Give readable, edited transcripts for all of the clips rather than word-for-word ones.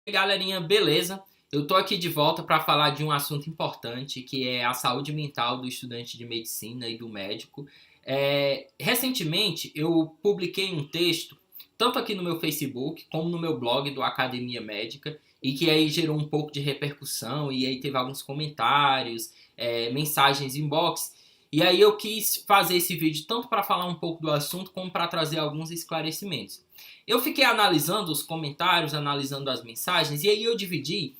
E aí, galerinha, beleza? Eu tô aqui de volta para falar de um assunto importante, que é a saúde mental do estudante de medicina e do médico. Recentemente, eu publiquei um texto, tanto aqui no meu Facebook, como no meu blog do Academia Médica, e que aí gerou um pouco de repercussão, e aí teve alguns comentários, mensagens inbox. E aí eu quis fazer esse vídeo tanto para falar um pouco do assunto, como para trazer alguns esclarecimentos. Eu fiquei analisando os comentários, analisando as mensagens, e aí eu dividi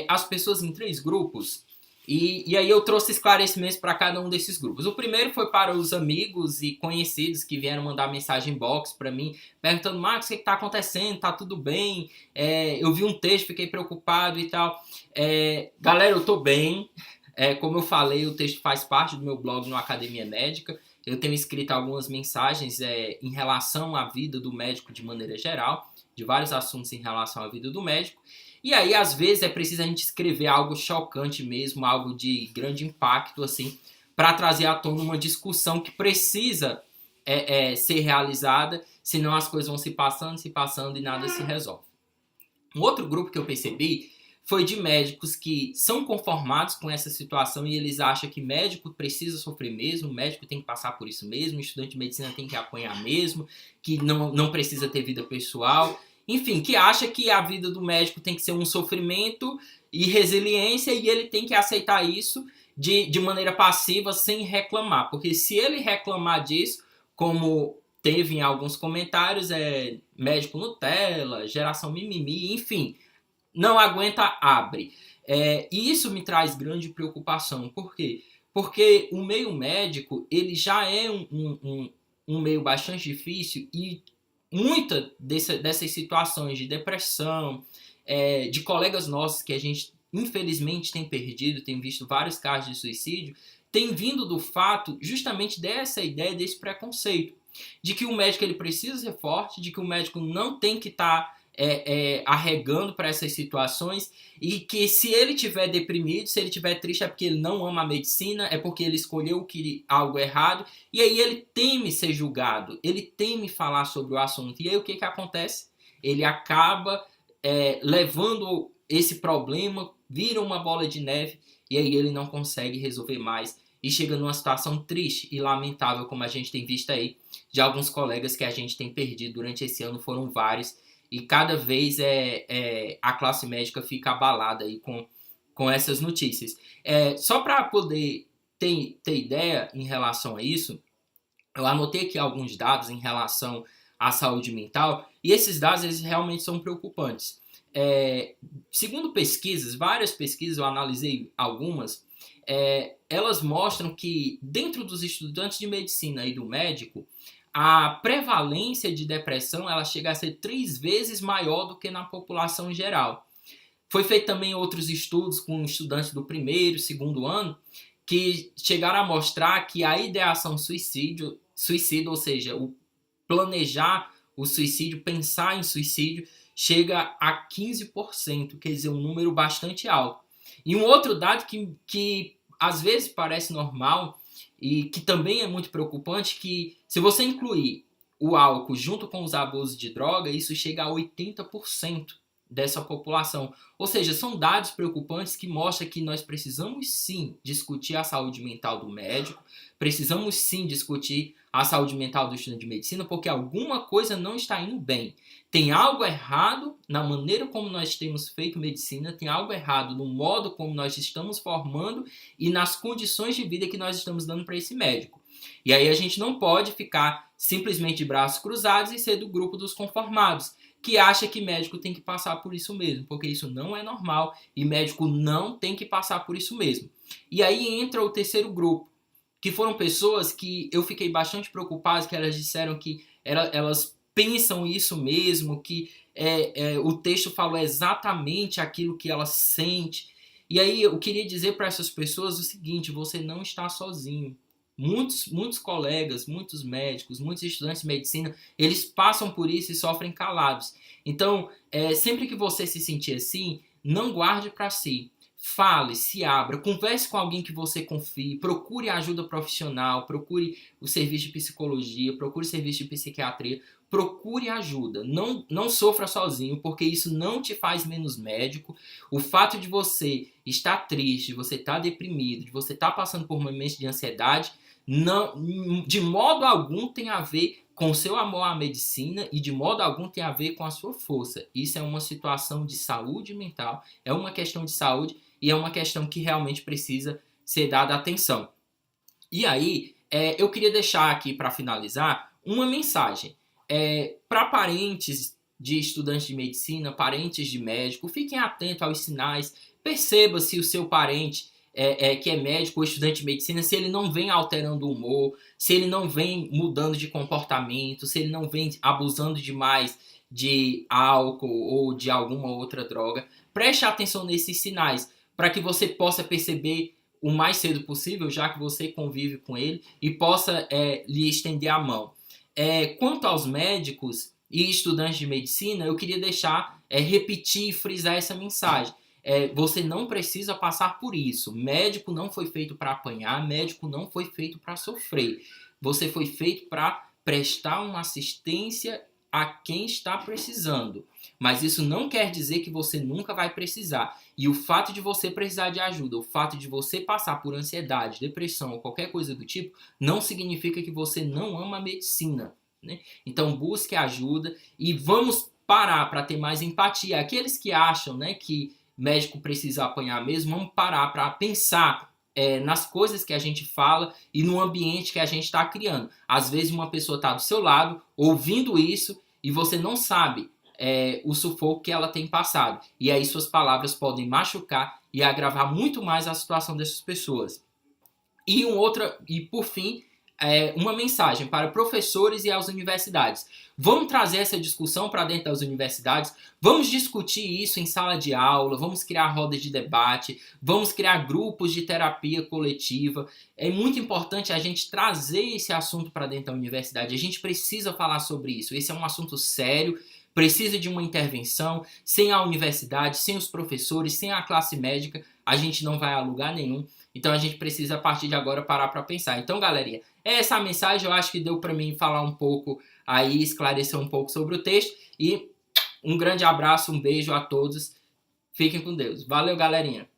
as pessoas em três grupos. E aí eu trouxe esclarecimentos para cada um desses grupos. O primeiro foi para os amigos e conhecidos que vieram mandar mensagem inbox para mim, perguntando: Marcos, o que está acontecendo? Tá tudo bem? Eu vi um texto, fiquei preocupado e tal. Galera, eu tô bem. Como eu falei, o texto faz parte do meu blog no Academia Médica. Eu tenho escrito algumas mensagens em relação à vida do médico de maneira geral, de vários assuntos em relação à vida do médico. E aí, às vezes, é preciso a gente escrever algo chocante mesmo, algo de grande impacto, assim, para trazer à tona uma discussão que precisa ser realizada, senão as coisas vão se passando e nada se resolve. Um outro grupo que eu percebi foi de médicos que são conformados com essa situação e eles acham que médico precisa sofrer mesmo, médico tem que passar por isso mesmo, estudante de medicina tem que apanhar mesmo, que não precisa ter vida pessoal. Enfim, que acha que a vida do médico tem que ser um sofrimento e resiliência e ele tem que aceitar isso de maneira passiva, sem reclamar. Porque se ele reclamar disso, como teve em alguns comentários, médico Nutella, geração mimimi, enfim, não aguenta, abre. E isso me traz grande preocupação. Por quê? Porque o meio médico, ele já é um meio bastante difícil e muitas dessas situações de depressão, de colegas nossos que a gente infelizmente tem perdido, tem visto vários casos de suicídio, tem vindo do fato justamente dessa ideia, desse preconceito, de que o médico ele precisa ser forte, de que o médico não tem que estar arregando para essas situações e que se ele tiver deprimido, se ele tiver triste é porque ele não ama a medicina, é porque ele escolheu algo errado e aí ele teme ser julgado, ele teme falar sobre o assunto. E aí o que acontece? Ele acaba levando esse problema, vira uma bola de neve e aí ele não consegue resolver mais e chega numa situação triste e lamentável, como a gente tem visto aí de alguns colegas que a gente tem perdido durante esse ano, foram vários, e cada vez a classe médica fica abalada aí com essas notícias. Só para poder ter ideia em relação a isso, eu anotei aqui alguns dados em relação à saúde mental, e esses dados eles realmente são preocupantes. Segundo pesquisas, várias pesquisas, eu analisei algumas, elas mostram que dentro dos estudantes de medicina e do médico, a prevalência de depressão ela chega a ser 3 vezes maior do que na população geral. Foi feito também outros estudos com estudantes do primeiro, segundo ano, que chegaram a mostrar que a ideação suicida, ou seja, o planejar o suicídio, pensar em suicídio, chega a 15%, quer dizer, um número bastante alto. E um outro dado que às vezes parece normal e que também é muito preocupante, que se você incluir o álcool junto com os abusos de droga, isso chega a 80% dessa população. Ou seja, são dados preocupantes que mostram que nós precisamos sim discutir a saúde mental do médico, precisamos sim discutir a saúde mental do estudante de medicina, porque alguma coisa não está indo bem. Tem algo errado na maneira como nós temos feito medicina, tem algo errado no modo como nós estamos formando e nas condições de vida que nós estamos dando para esse médico. E aí a gente não pode ficar simplesmente de braços cruzados e ser do grupo dos conformados, que acha que médico tem que passar por isso mesmo, porque isso não é normal e médico não tem que passar por isso mesmo. E aí entra o terceiro grupo, que foram pessoas que eu fiquei bastante preocupado, que elas disseram que elas pensam isso mesmo, que o texto falou exatamente aquilo que elas sentem. E aí eu queria dizer para essas pessoas o seguinte: você não está sozinho. Muitos colegas, muitos médicos, muitos estudantes de medicina, eles passam por isso e sofrem calados. Então, sempre que você se sentir assim, não guarde para si. Fale, se abra, converse com alguém que você confie, procure ajuda profissional, procure o serviço de psicologia, procure o serviço de psiquiatria, procure ajuda. Não sofra sozinho, porque isso não te faz menos médico. O fato de você estar triste, de você estar deprimido, de você estar passando por momentos de ansiedade, não, de modo algum tem a ver com o seu amor à medicina e de modo algum tem a ver com a sua força. Isso é uma situação de saúde mental, é uma questão de saúde e é uma questão que realmente precisa ser dada atenção. E aí, eu queria deixar aqui para finalizar uma mensagem. Para parentes de estudantes de medicina, parentes de médico, fiquem atentos aos sinais, perceba se o seu parente que é médico ou estudante de medicina, se ele não vem alterando o humor, se ele não vem mudando de comportamento, se ele não vem abusando demais de álcool ou de alguma outra droga. Preste atenção nesses sinais para que você possa perceber o mais cedo possível, já que você convive com ele, e possa lhe estender a mão. Quanto aos médicos e estudantes de medicina, eu queria repetir e frisar essa mensagem. Você não precisa passar por isso. Médico não foi feito para apanhar, médico não foi feito para sofrer. Você foi feito para prestar uma assistência a quem está precisando. Mas isso não quer dizer que você nunca vai precisar. E o fato de você precisar de ajuda, o fato de você passar por ansiedade, depressão ou qualquer coisa do tipo, não significa que você não ama a medicina, né? Então busque ajuda e vamos parar para ter mais empatia. Aqueles que acham, né, que médico precisa apanhar mesmo, vamos parar para pensar nas coisas que a gente fala e no ambiente que a gente está criando. Às vezes uma pessoa está do seu lado, ouvindo isso, e você não sabe o sufoco que ela tem passado. E aí suas palavras podem machucar e agravar muito mais a situação dessas pessoas. E por fim, uma mensagem para professores e as universidades. Vamos trazer essa discussão para dentro das universidades, vamos discutir isso em sala de aula, vamos criar rodas de debate, vamos criar grupos de terapia coletiva. É muito importante a gente trazer esse assunto para dentro da universidade, a gente precisa falar sobre isso. Esse é um assunto sério, precisa de uma intervenção. Sem a universidade, sem os professores, sem a classe médica, a gente não vai a lugar nenhum. Então a gente precisa, a partir de agora, parar para pensar. Então, galerinha, essa mensagem eu acho que deu para mim falar um pouco aí, esclarecer um pouco sobre o texto. E um grande abraço, um beijo a todos. Fiquem com Deus. Valeu, galerinha.